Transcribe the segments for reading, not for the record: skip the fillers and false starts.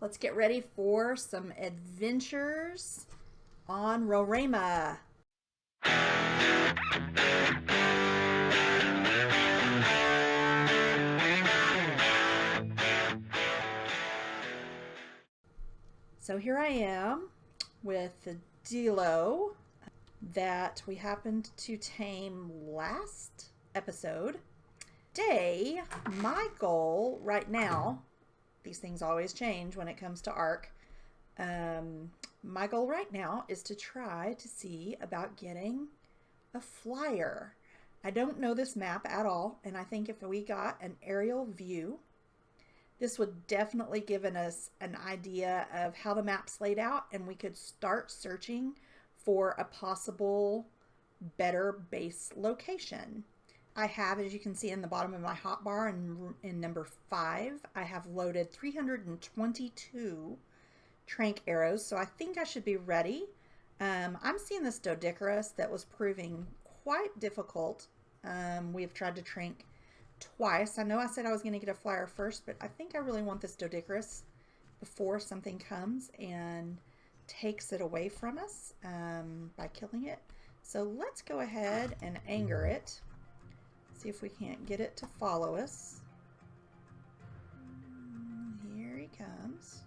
Let's get ready for some adventures on Roraima. So here I am with the Dilo that we happened to tame last episode. Today, my goal right now, these things always change when it comes to ARC. My goal right now is to try to see about getting a flyer. I don't know this map at all, and I think if we got an aerial view, this would definitely give us an idea of how the map's laid out, and we could start searching for a possible better base location. I have, as you can see in the bottom of my hotbar in number 5, I have loaded 322 trank arrows, so I think I should be ready. I'm seeing this Doedicurus that was proving quite difficult. We've tried to trank twice. I know I said I was going to get a flyer first, but I think I really want this Doedicurus before something comes and takes it away from us by killing it. So let's go ahead and anger it. See if we can't get it to follow us. Here he comes.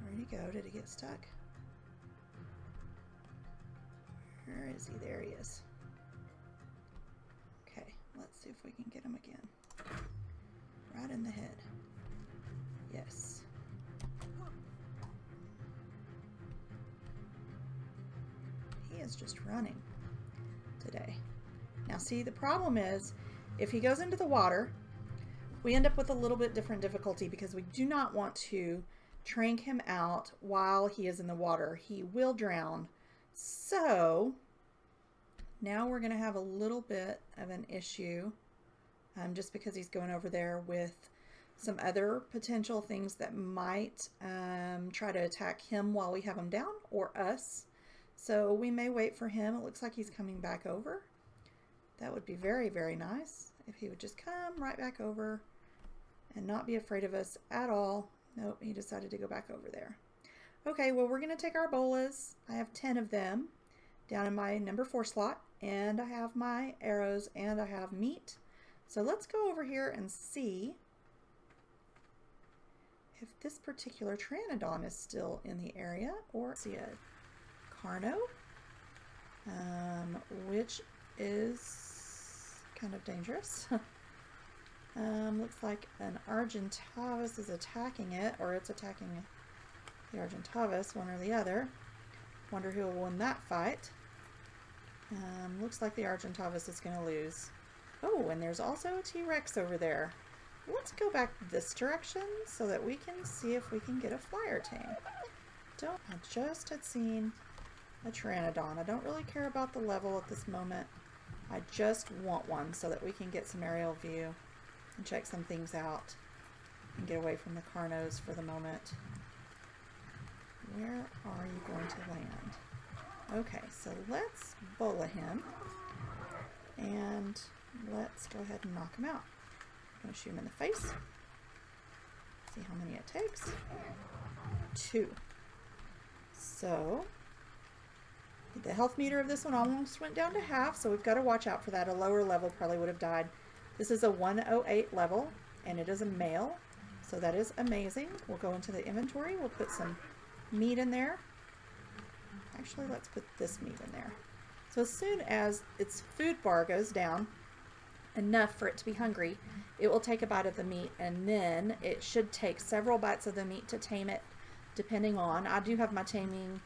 Where'd he go? Did he get stuck? Where is he? There he is. Okay, let's see if we can get him again. Right in the head. Yes. He is just running today. Now see, the problem is if he goes into the water, we end up with a little bit different difficulty because we do not want to trank him out while he is in the water. He will drown. So now we're going to have a little bit of an issue just because he's going over there with some other potential things that might try to attack him while we have him down, or us. So we may wait for him. It looks like he's coming back over. That would be very, very nice if he would just come right back over and not be afraid of us at all. Nope, he decided to go back over there. Okay, well, we're going to take our bolas. I have 10 of them down in my number 4 slot, and I have my arrows, and I have meat. So let's go over here and see if this particular Pteranodon is still in the area, or see a Carno, which is kind of dangerous. Looks like an Argentavis is attacking it, or it's attacking the Argentavis, one or the other. Wonder who will win that fight. Looks like the Argentavis is going to lose. Oh, and there's also a T-Rex over there. Let's go back this direction so that we can see if we can get a flyer tame. I just had seen a Pteranodon. I don't really care about the level at this moment. I just want one so that we can get some aerial view and check some things out and get away from the Carnos for the moment. Where are you going to land? Okay, so let's bola him and let's go ahead and knock him out. I'm going to shoot him in the face. See how many it takes. 2. So the health meter of this one almost went down to half, so we've got to watch out for that. A lower level probably would have died. This is a 108 level, and it is a male, so that is amazing. We'll go into the inventory. We'll put some meat in there. Actually, let's put this meat in there. So as soon as its food bar goes down enough for it to be hungry, it will take a bite of the meat, and then it should take several bites of the meat to tame it, depending on. I do have my taming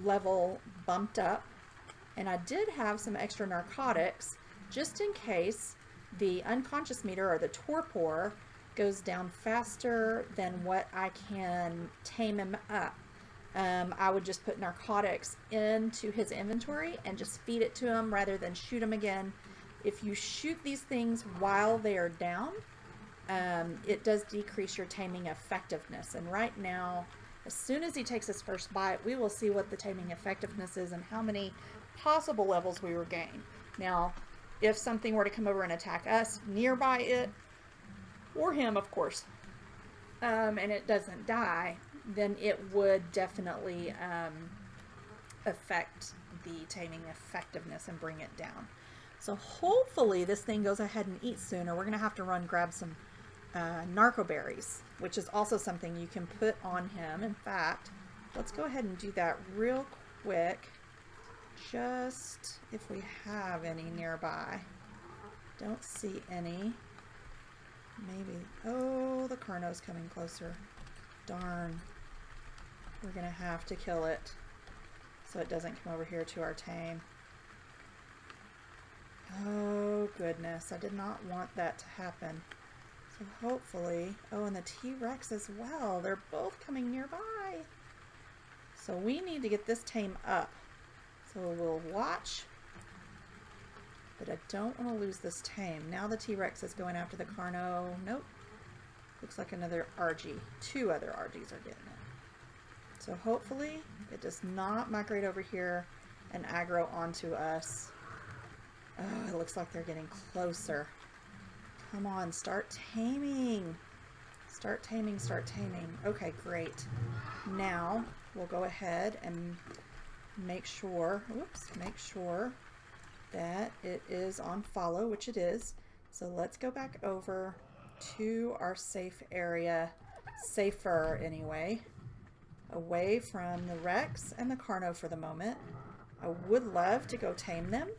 level bumped up, and I did have some extra narcotics just in case the unconscious meter or the torpor goes down faster than what I can tame him up. I would just put narcotics into his inventory and just feed it to him rather than shoot him again. If you shoot these things while they are down, it does decrease your taming effectiveness. And right now, as soon as he takes his first bite, we will see what the taming effectiveness is and how many possible levels we regain. Now, if something were to come over and attack us nearby it, or him, of course, and it doesn't die, then it would definitely affect the taming effectiveness and bring it down. So hopefully this thing goes ahead and eats soon, or we're going to have to run grab some narco berries, which is also something you can put on him. In fact, let's go ahead and do that real quick, just if we have any nearby. Don't see any. Maybe. Oh, the Carno's coming closer. Darn. We're going to have to kill it so it doesn't come over here to our tame. Oh, goodness. I did not want that to happen. So hopefully... Oh, and the T-Rex as well. They're both coming nearby. So we need to get this tame up. So we'll watch. But I don't want to lose this tame. Now the T-Rex is going after the Carno. Nope. Looks like another RG. Two other RGs are getting it. So hopefully it does not migrate over here and aggro onto us. Oh, it looks like they're getting closer. Come on, start taming. Start taming, start taming. Okay, great. Now we'll go ahead and make sure, make sure that it is on follow, which it is. So let's go back over to our safe area, safer anyway, away from the Rex and the Carno for the moment. I would love to go tame them,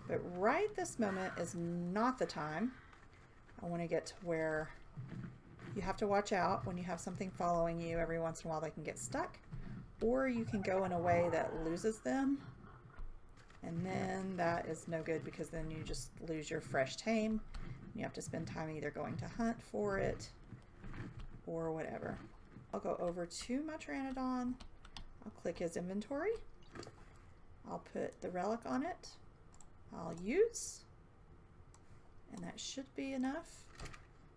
but right this moment is not the time. I want to get to where you have to watch out when you have something following you. Every once in a while they can get stuck, or you can go in a way that loses them. And then that is no good, because then you just lose your fresh tame. You have to spend time either going to hunt for it or whatever. I'll go over to my Pteranodon. I'll click his inventory. I'll put the relic on it. I'll use. And that should be enough.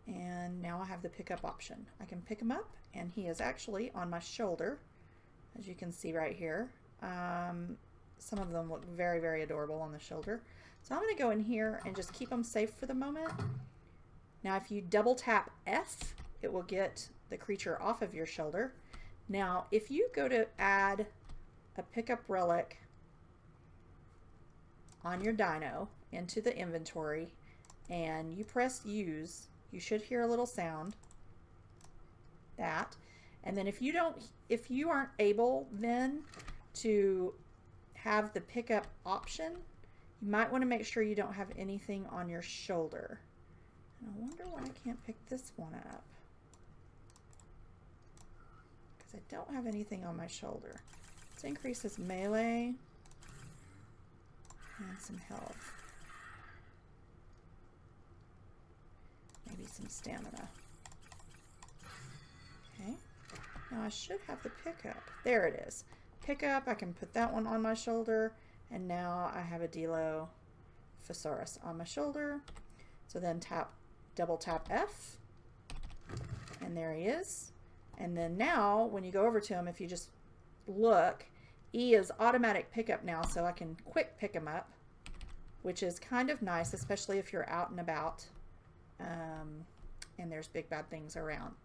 And now I have the pickup option. I can pick him up, and he is actually on my shoulder, as you can see right here. Some of them look very, very adorable on the shoulder. So I'm going to go in here and just keep them safe for the moment. Now, if you double tap F, it will get the creature off of your shoulder. Now, if you go to add a pickup relic on your dino into the inventory and you press use, you should hear a little sound. That. And then if you aren't able then to have the pickup option, you might want to make sure you don't have anything on your shoulder. And I wonder why I can't pick this one up, because I don't have anything on my shoulder. Let's increase his melee and some health, maybe some stamina. Okay, now I should have the pickup. There it is. Pickup, I can put that one on my shoulder, and now I have a Dilophosaurus on my shoulder. So then double tap F, and there he is. And then now when you go over to him, if you just look, E is automatic pickup now, so I can quick pick him up, which is kind of nice, especially if you're out and about and there's big bad things around.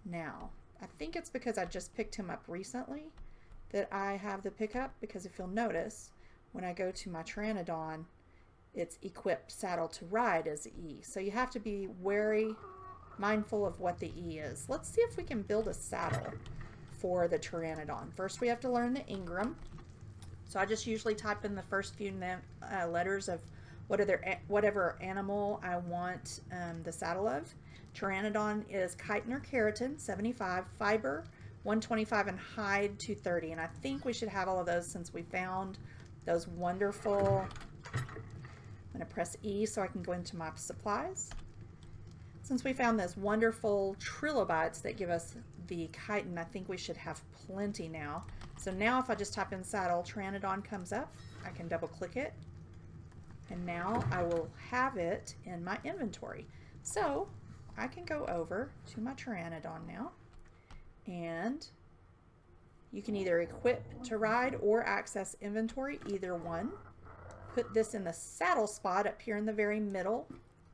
Now, I think it's because I just picked him up recently that I have the pickup, because if you'll notice, when I go to my Pteranodon, it's equipped saddle to ride as E. So you have to be very mindful of what the E is. Let's see if we can build a saddle for the Pteranodon. First we have to learn the Ingram. So I just usually type in the first few letters of whatever animal I want the saddle of. Pteranodon is chitin or keratin, 75, fiber, 125, and hide, 230. And I think we should have all of those since we found those wonderful... I'm going to press E so I can go into my supplies. Since we found those wonderful trilobites that give us the chitin, I think we should have plenty now. So now if I just type in saddle, Pteranodon comes up. I can double click it. And now I will have it in my inventory. So I can go over to my Pteranodon now. And you can either equip to ride or access inventory, either one. Put this in the saddle spot up here in the very middle.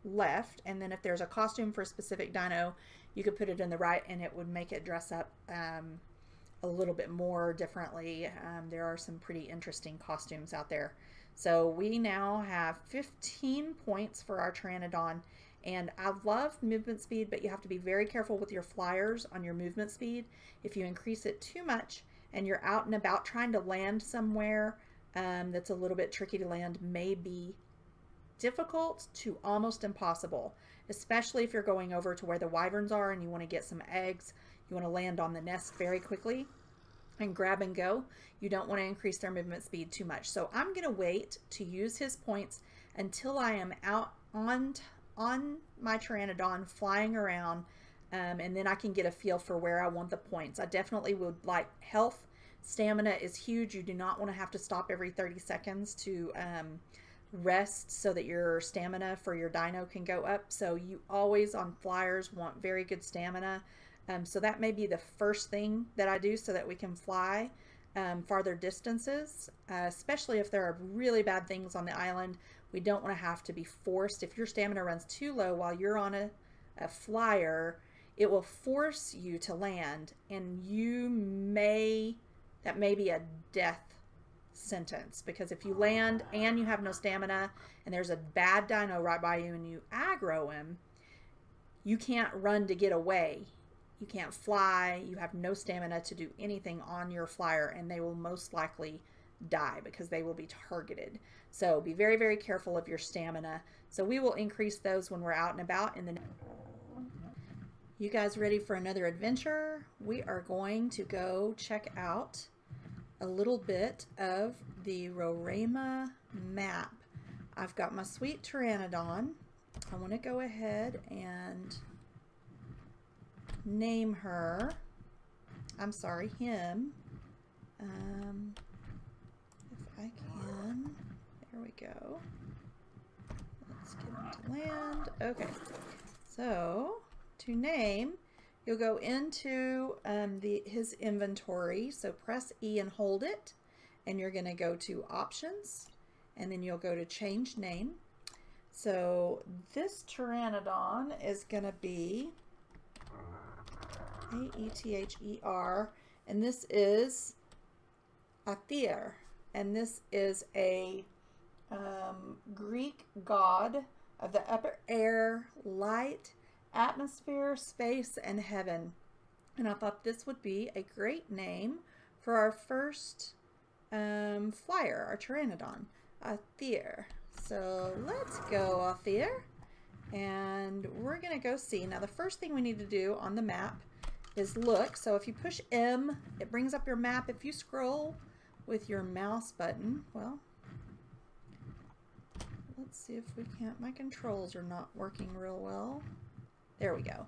left, and then if there's a costume for a specific dino, you could put it in the right, and it would make it dress up a little bit more differently. There are some pretty interesting costumes out there. So we now have 15 points for our Pteranodon, and I love movement speed, but you have to be very careful with your flyers on your movement speed. If you increase it too much and you're out and about trying to land somewhere that's a little bit tricky to land, may be difficult to almost impossible, especially if you're going over to where the wyverns are and you want to get some eggs. You want to land on the nest very quickly and grab and go. You don't want to increase their movement speed too much. So I'm going to wait to use his points until I am out on my Pteranodon flying around, and then I can get a feel for where I want the points. I definitely would like health. Stamina is huge. You do not want to have to stop every 30 seconds to rest so that your stamina for your dino can go up. So you always on flyers want very good stamina. So that may be the first thing that I do so that we can fly farther distances, especially if there are really bad things on the island. We don't want to have to be forced. If your stamina runs too low while you're on a flyer, it will force you to land, and that may be a death sentence, because if you land and you have no stamina and there's a bad dino right by you and you aggro him, you can't run to get away. You can't fly. You have no stamina to do anything on your flyer, and they will most likely die because they will be targeted. So be very, very careful of your stamina. So we will increase those when we're out and about. You guys ready for another adventure? We are going to go check out a little bit of the Roraima map. I've got my sweet Pteranodon. I want to go ahead and name her. I'm sorry, him. If I can. There we go. Let's get him to land. Okay. So, to name, you'll go into his inventory. So press E and hold it, and you're going to go to Options, and then you'll go to Change Name. So this Pteranodon is going to be Aether, and this is Aether, and this is a Greek god of the upper air, light, atmosphere, space, and heaven. And I thought this would be a great name for our first flyer, our Pteranodon, Aether. So let's go, Aether, and we're going to go see. Now the first thing we need to do on the map is look. So if you push M, it brings up your map. If you scroll with your mouse button, well, let's see if we can't. My controls are not working real well. There we go.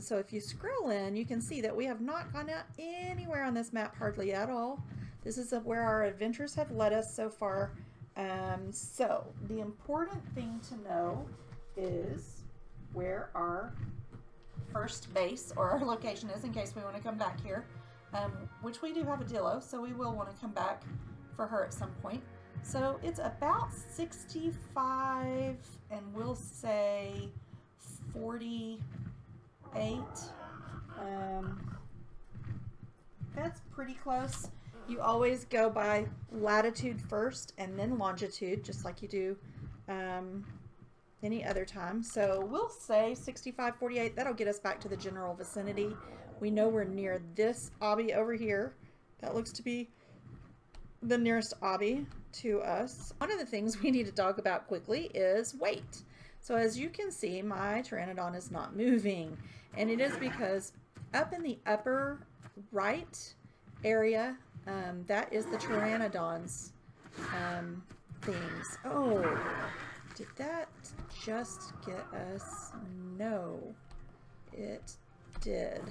So if you scroll in, you can see that we have not gone out anywhere on this map hardly at all. This is where our adventures have led us so far. So the important thing to know is where our first base or our location is in case we want to come back here, which we do have a Dillo, so we will want to come back for her at some point. So it's about 65 and we'll say 48. That's pretty close. You always go by latitude first and then longitude, just like you do any other time. So we'll say 65, 48. That'll get us back to the general vicinity. We know we're near this obby over here. That looks to be the nearest obby to us. One of the things we need to talk about quickly is weight. So as you can see, my Pteranodon is not moving, and it is because up in the upper right area, that is the Pteranodon's things. Oh, did that just get us? No, it did.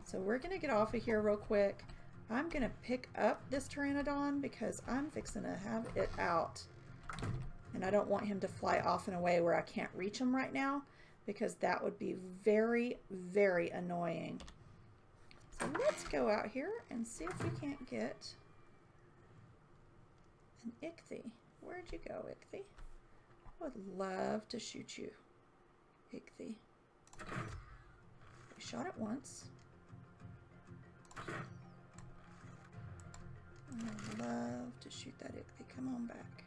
So we're gonna get off of here real quick. I'm gonna pick up this Pteranodon because I'm fixing to have it out. And I don't want him to fly off in a way where I can't reach him right now, because that would be very, very annoying. So let's go out here and see if we can't get an Ichthy. Where'd you go, Ichthy? I would love to shoot you. Ichthy. We shot it once. I'd love to shoot that Ichthy. Come on back.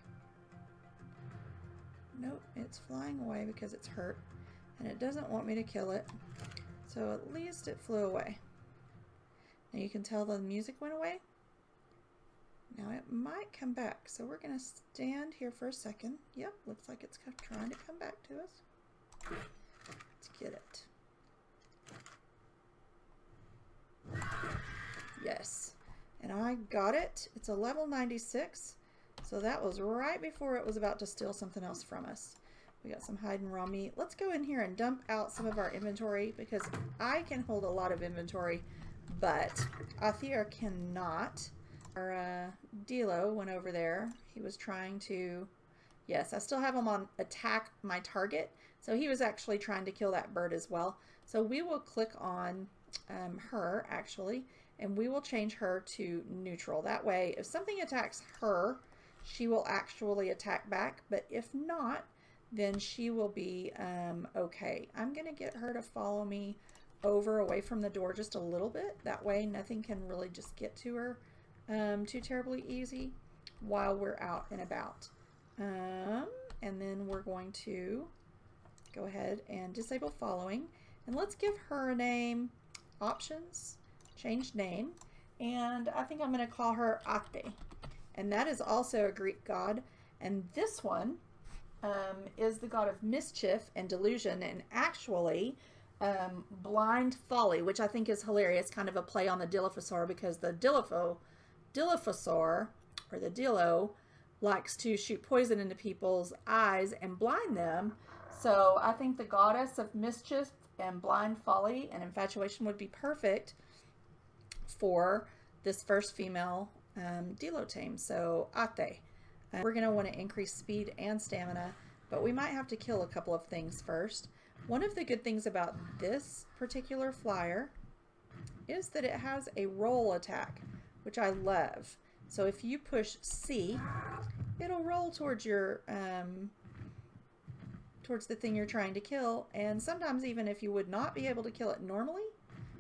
Nope, it's flying away because it's hurt. And it doesn't want me to kill it. So at least it flew away. Now you can tell the music went away. Now it might come back. So we're going to stand here for a second. Yep, looks like it's trying to come back to us. Let's get it. Yes. And I got it. It's a level 96. So that was right before it was about to steal something else from us. We got some hide and raw meat. Let's go in here and dump out some of our inventory because I can hold a lot of inventory, but Athir cannot. Our Dilo went over there. He was trying to, yes, I still have him on attack my target. So he was actually trying to kill that bird as well. So we will click on her actually, and we will change her to neutral. That way, if something attacks her, she will actually attack back, but if not, then she will be okay. I'm going to get her to follow me over away from the door just a little bit. That way nothing can really just get to her too terribly easy while we're out and about. And then we're going to go ahead and disable following. And let's give her a name. Options, change name. And I think I'm going to call her Ate. And that is also a Greek god. And this one is the god of mischief and delusion, and actually blind folly, which I think is hilarious, kind of a play on the Dilophosaur, because the Dilophosaur, or the Dilo, likes to shoot poison into people's eyes and blind them. So I think the goddess of mischief and blind folly and infatuation would be perfect for this first female Dilo tame. So Ate. We're going to want to increase speed and stamina, but we might have to kill a couple of things first. One of the good things about this particular flyer is that it has a roll attack, which I love. So if you push C, it'll roll towards your towards the thing you're trying to kill, and sometimes even if you would not be able to kill it normally,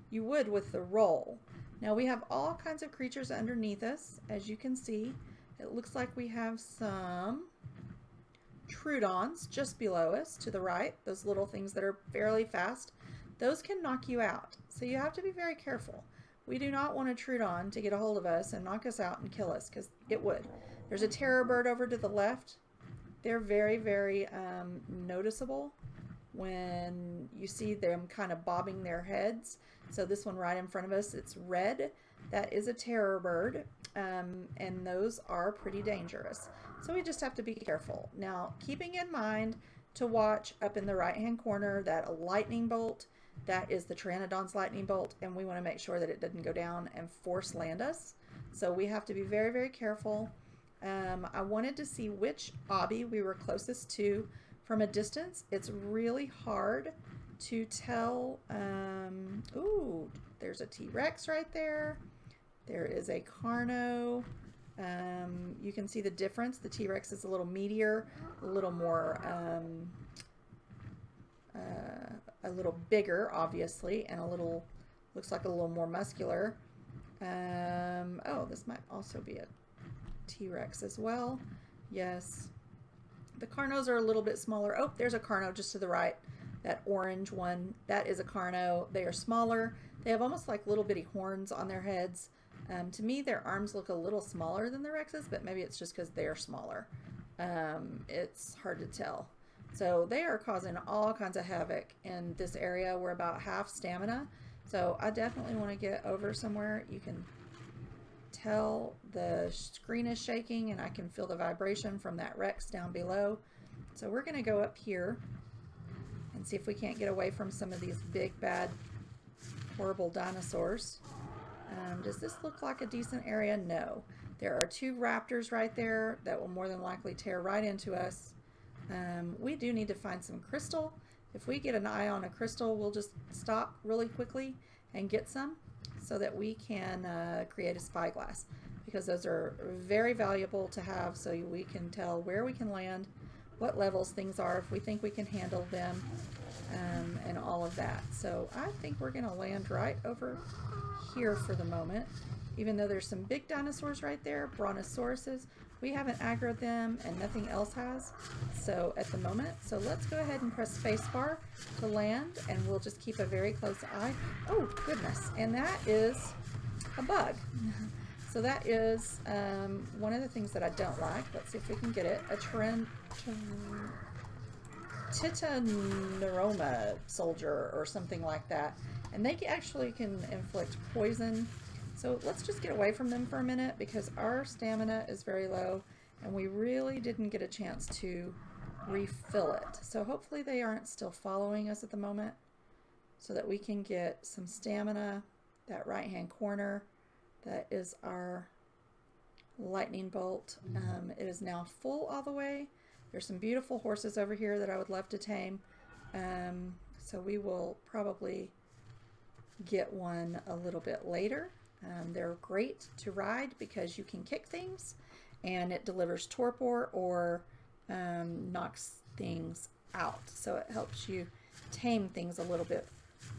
you would with the roll. Now we have all kinds of creatures underneath us, as you can see. It looks like we have some Troodons just below us to the right, those little things that are fairly fast. Those can knock you out, so you have to be very careful. We do not want a Troodon to get a hold of us and knock us out and kill us, because it would. There's a terror bird over to the left. They're very, very noticeable when you see them kind of bobbing their heads. So this one right in front of us, it's red. That is a terror bird, and those are pretty dangerous. So we just have to be careful. Now, keeping in mind to watch up in the right-hand corner that lightning bolt, that is the Pteranodon's lightning bolt, and we want to make sure that it doesn't go down and force land us. So we have to be very, very careful. I wanted to see which obby we were closest to from a distance. It's really hard to tell. Ooh, there's a T-Rex right there. There is a Carno. You can see the difference. The T-Rex is a little meatier, a little more, a little bigger, obviously, and a little, looks like a little more muscular. Oh, this might also be a T-Rex as well. Yes. The Carnos are a little bit smaller. Oh, there's a Carno just to the right. That orange one, that is a Carno. They are smaller. They have almost like little bitty horns on their heads. To me, their arms look a little smaller than the Rexes, but maybe it's just because they are smaller. It's hard to tell. So they are causing all kinds of havoc in this area. We're about half stamina. So I definitely want to get over somewhere. You can tell the screen is shaking, and I can feel the vibration from that Rex down below. So we're going to go up here and see if we can't get away from some of these big, bad, horrible dinosaurs. Does this look like a decent area? No. There are two raptors right there that will more than likely tear right into us. We do need to find some crystal. If we get an eye on a crystal, we'll just stop really quickly and get some so that we can create a spyglass, because those are very valuable to have, so we can tell where we can land, what levels things are, if we think we can handle them. and all of that. So I think we're going to land right over here for the moment. Even though there's some big dinosaurs right there, brontosauruses, we haven't aggroed them and nothing else has. So at the moment, so let's go ahead and press spacebar to land, and we'll just keep a very close eye. Oh goodness, and that is a bug. So that is one of the things that I don't like. Let's see if we can get it. A Titanoroma soldier or something like that. And they actually can inflict poison. So let's just get away from them for a minute because our stamina is very low and we really didn't get a chance to refill it. So hopefully they aren't still following us at the moment so that we can get some stamina. That right hand corner, that is our lightning bolt. It is now full all the way. There's some beautiful horses over here that I would love to tame. So we will probably get one a little bit later. They're great to ride because you can kick things and it delivers torpor or knocks things out. So it helps you tame things a little bit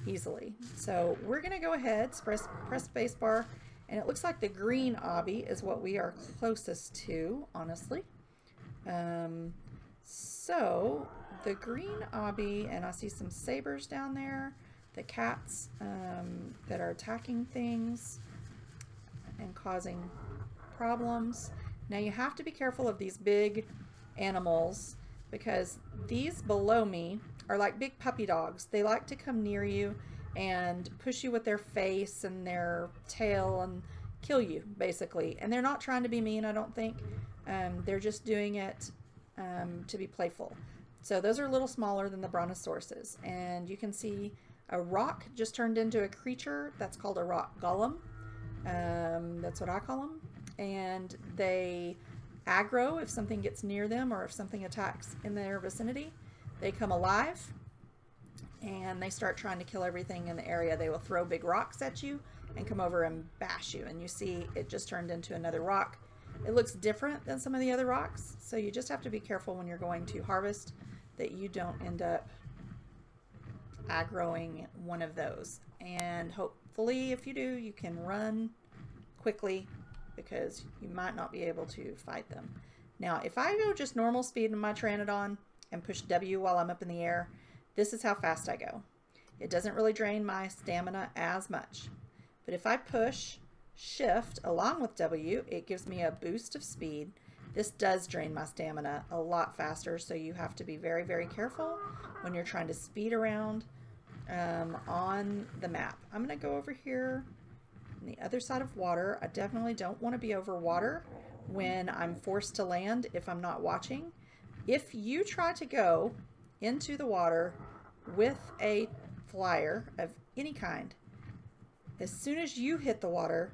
easily. So we're going to go ahead, press spacebar, and it looks like the green obby is what we are closest to, honestly. So the green obby, and I see some sabers down there, the cats that are attacking things and causing problems. Now you have to be careful of these big animals because these below me are like big puppy dogs. They like to come near you and push you with their face and their tail and kill you, basically. And they're not trying to be mean, I don't think. They're just doing it to be playful. So those are a little smaller than the brontosauruses. And you can see a rock just turned into a creature. That's called a rock golem. That's what I call them. And they aggro if something gets near them or if something attacks in their vicinity. They come alive and they start trying to kill everything in the area. They will throw big rocks at you and come over and bash you. And you see it just turned into another rock. It looks different than some of the other rocks, so you just have to be careful when you're going to harvest that you don't end up aggroing one of those. And hopefully if you do, you can run quickly because you might not be able to fight them. Now if I go just normal speed in my Pteranodon and push W while I'm up in the air, this is how fast I go. It doesn't really drain my stamina as much. But if I push Shift along with W, it gives me a boost of speed. This does drain my stamina a lot faster, so you have to be very, very careful when you're trying to speed around on the map. I'm going to go over here on the other side of water. I definitely don't want to be over water when I'm forced to land if I'm not watching. If you try to go into the water with a flyer of any kind, as soon as you hit the water,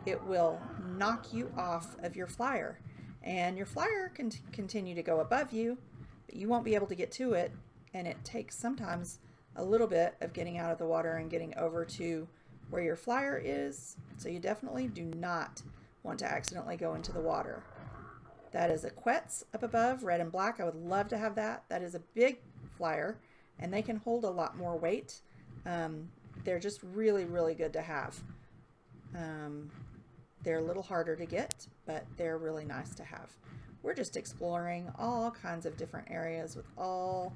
it will knock you off of your flyer. And your flyer can continue to go above you, but you won't be able to get to it. And it takes sometimes a little bit of getting out of the water and getting over to where your flyer is. So you definitely do not want to accidentally go into the water. That is a Quetz up above, red and black. I would love to have that. That is a big flyer, and they can hold a lot more weight. They're just really, really good to have. They're a little harder to get, but they're really nice to have. We're just exploring all kinds of different areas with all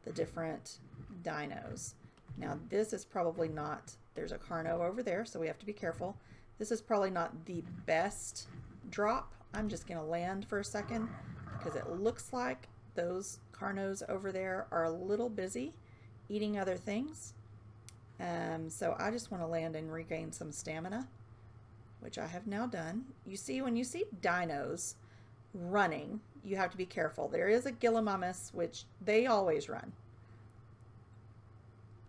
the different dinos. Now this is probably not, there's a Carno over there, so we have to be careful. This is probably not the best drop. I'm just going to land for a second because it looks like those Carnos over there are a little busy eating other things. So I just want to land and regain some stamina, which I have now done. You see, when you see dinos running, you have to be careful. There is a Gillimimus, which they always run.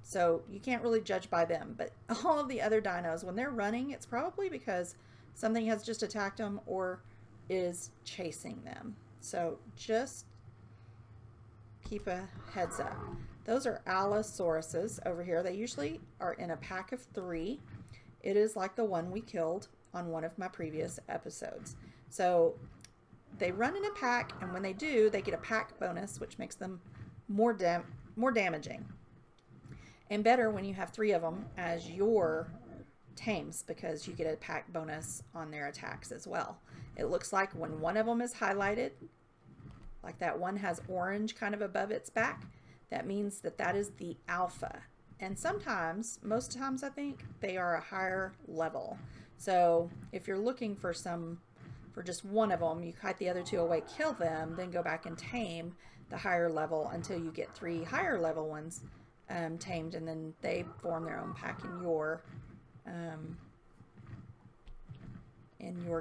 So you can't really judge by them, but all of the other dinos, when they're running, it's probably because something has just attacked them or is chasing them. So just keep a heads up. Those are Allosauruses over here. They usually are in a pack of 3. It is like the one we killed on one of my previous episodes. So they run in a pack, and when they do, they get a pack bonus, which makes them more damaging. And better when you have 3 of them as your tames, because you get a pack bonus on their attacks as well. It looks like when one of them is highlighted, like that one has orange kind of above its back, that means that that is the alpha. And sometimes, most times I think, they are a higher level. So if you're looking for just one of them, you kite the other 2 away, kill them, then go back and tame the higher level until you get 3 higher level ones tamed, and then they form their own pack in your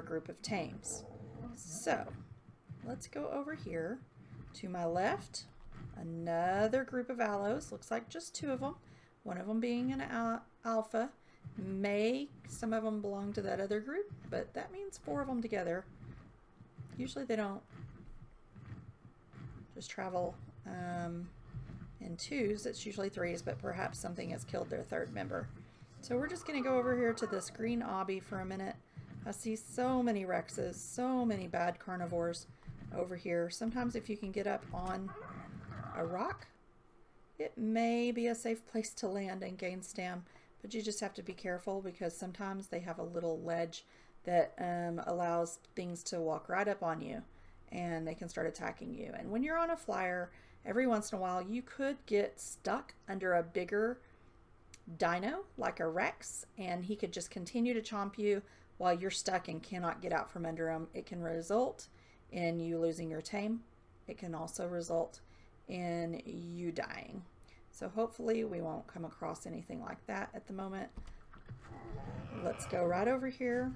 group of tames. So let's go over here to my left. Another group of aloes. Looks like just 2 of them. One of them being an alpha. Some of them belong to that other group, but that means 4 of them together. Usually they don't just travel in 2s. It's usually 3s, but perhaps something has killed their 3rd member. So we're just going to go over here to this green obby for a minute. I see so many Rexes, so many bad carnivores over here. Sometimes if you can get up on a rock, it may be a safe place to land and gain stam, but you just have to be careful because sometimes they have a little ledge that allows things to walk right up on you and they can start attacking you. And when you're on a flyer, every once in a while you could get stuck under a bigger dino like a Rex, and he could just continue to chomp you while you're stuck and cannot get out from under him. It can result in you losing your tame. It can also result in you dying. So hopefully we won't come across anything like that at the moment. Let's go right over here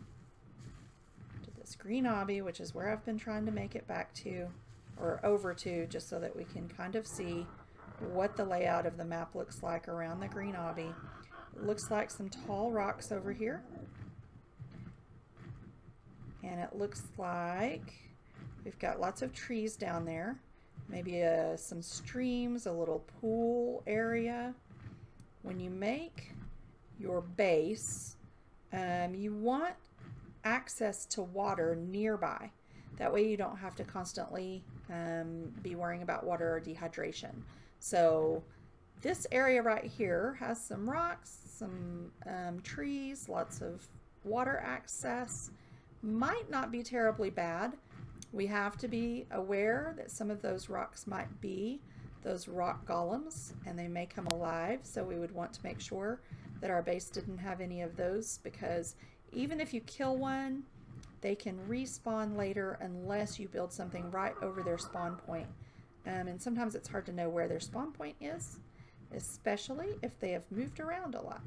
to this green obby, which is where I've been trying to make it back to, or over to, just so that we can kind of see what the layout of the map looks like around the green obby. It looks like some tall rocks over here. And it looks like we've got lots of trees down there. Maybe some streams, a little pool area. When you make your base, you want access to water nearby. That way you don't have to constantly be worrying about water or dehydration. So this area right here has some rocks, some trees, lots of water access. Might not be terribly bad. We have to be aware that some of those rocks might be those rock golems and they may come alive, so we would want to make sure that our base didn't have any of those, because even if you kill one, they can respawn later unless you build something right over their spawn point. And sometimes it's hard to know where their spawn point is, especially if they have moved around a lot.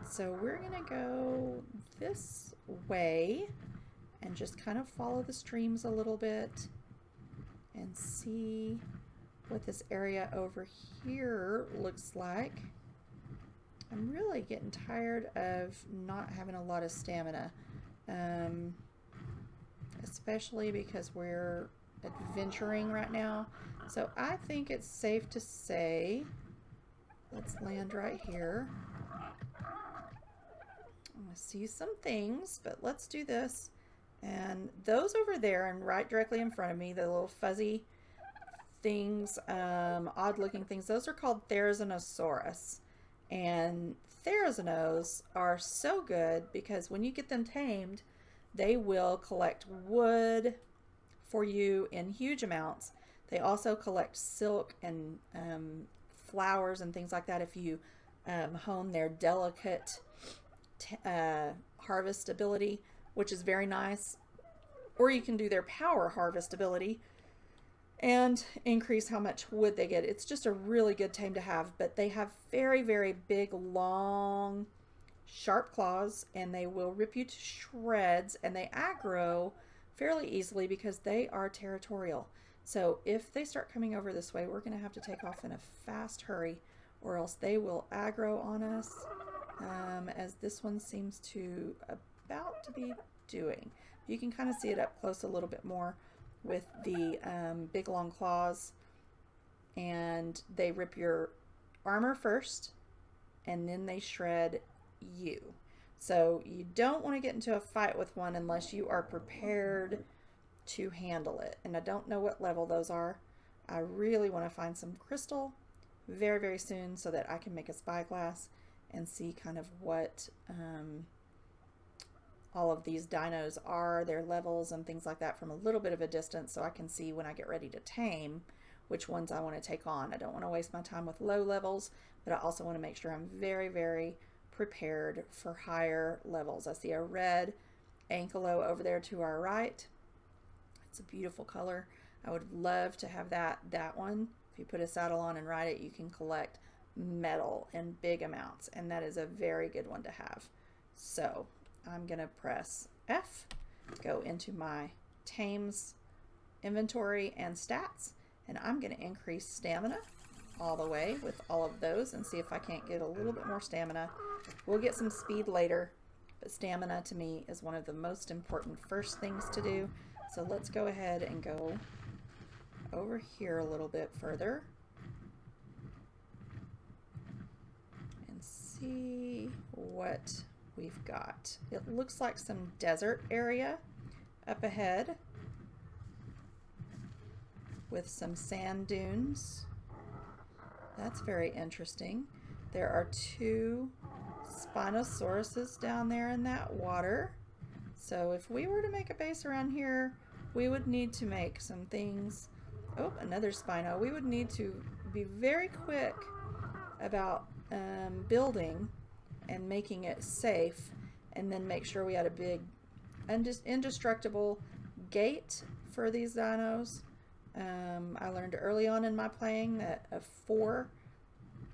So we're going to go this way and just kind of follow the streams a little bit and see what this area over here looks like. I'm really getting tired of not having a lot of stamina, especially because we're adventuring right now. So I think it's safe to say, let's land right here. I see some things, but let's do this. And those over there and right directly in front of me, the little fuzzy things, odd looking things, those are called Therizinosaurus. And Therizinos are so good because when you get them tamed, they will collect wood for you in huge amounts. They also collect silk and flowers and things like that if you hone their delicate harvest ability, which is very nice. Or you can do their power harvest ability and increase how much wood they get. It's just a really good tame to have, but they have very, very big, long, sharp claws, and they will rip you to shreds, and they aggro fairly easily because they are territorial. So if they start coming over this way, we're going to have to take off in a fast hurry, or else they will aggro on us, as this one seems to about to be doing. You can kind of see it up close a little bit more with the big long claws, and they rip your armor first and then they shred you. So you don't want to get into a fight with one unless you are prepared to handle it. And I don't know what level those are. I really want to find some crystal very, very soon so that I can make a spyglass and see kind of what all of these dinos are, their levels and things like that from a little bit of a distance, so I can see when I get ready to tame which ones I want to take on. I don't want to waste my time with low levels, but I also want to make sure I'm very, very prepared for higher levels. I see a red ankelo over there to our right. It's a beautiful color. I would love to have that one. If you put a saddle on and ride it, you can collect metal in big amounts, and that is a very good one to have. So I'm gonna press F, go into my tames inventory and stats, and I'm gonna increase stamina all the way with all of those and see if I can't get a little bit more stamina. We'll get some speed later, but stamina to me is one of the most important first things to do. So let's go ahead and go over here a little bit further and see what we've got. It looks like some desert area up ahead with some sand dunes. That's very interesting. There are 2 Spinosauruses down there in that water. So if we were to make a base around here, we would need to make some things. Oh, another Spino. We would need to be very quick about building and making it safe, and then make sure we had a big indestructible gate for these dinos. I learned early on in my playing that a 4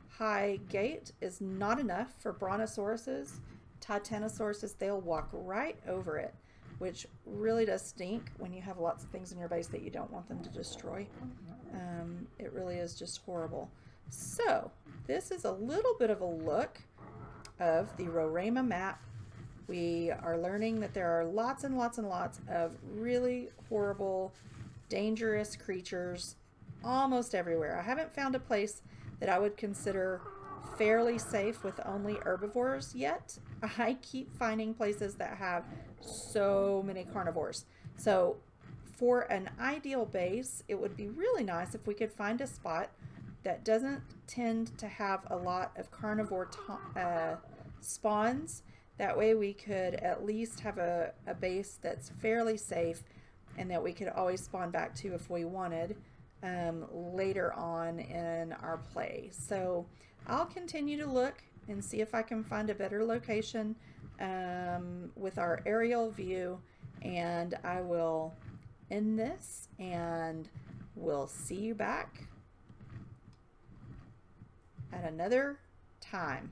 high gate is not enough for brontosauruses. Titanosauruses, they'll walk right over it, which really does stink when you have lots of things in your base that you don't want them to destroy. It really is just horrible. So this is a little bit of a look of the Roraima map. We are learning that there are lots and lots and lots of really horrible, dangerous creatures almost everywhere. I haven't found a place that I would consider fairly safe with only herbivores yet. I keep finding places that have so many carnivores. So for an ideal base, it would be really nice if we could find a spot that doesn't tend to have a lot of carnivore spawns. That way we could at least have a base that's fairly safe and that we could always spawn back to if we wanted later on in our play. So I'll continue to look and see if I can find a better location with our aerial view, and I will end this and we'll see you back at another time.